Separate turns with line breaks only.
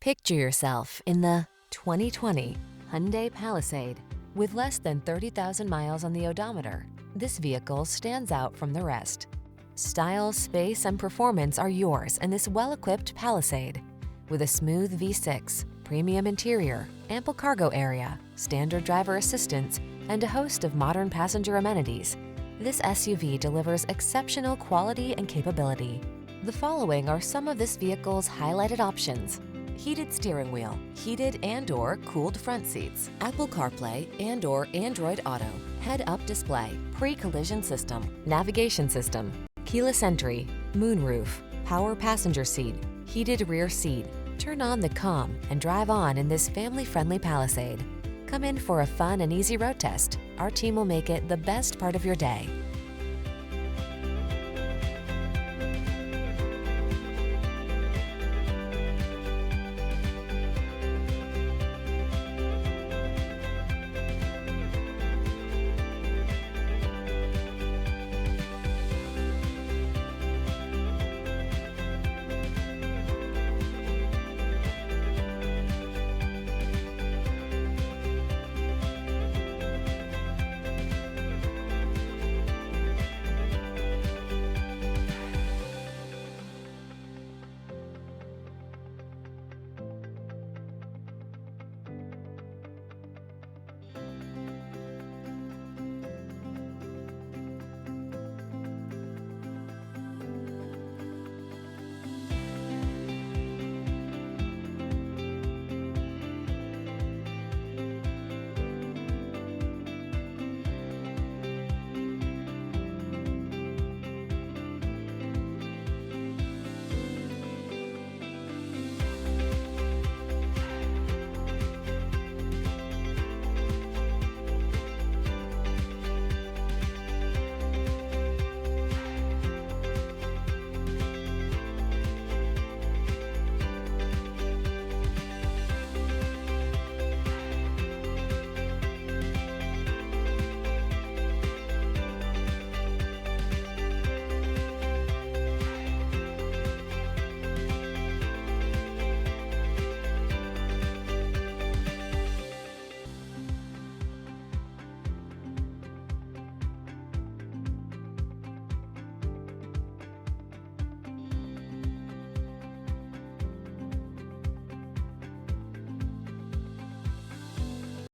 Picture yourself in the 2020 Hyundai Palisade. With less than 30,000 miles on the odometer, this vehicle stands out from the rest. Style, space, and performance are yours in this well-equipped Palisade. With a smooth V6, premium interior, ample cargo area, standard driver assistance, and a host of modern passenger amenities, this SUV delivers exceptional quality and capability. The following are some of this vehicle's highlighted options: heated steering wheel, heated and/or cooled front seats, Apple CarPlay and/or Android Auto, head-up display, pre-collision system, navigation system, keyless entry, moonroof, power passenger seat, heated rear seat. Turn on the calm and drive on in this family-friendly Palisade. Come in for a fun and easy road test. Our team will make it the best part of your day.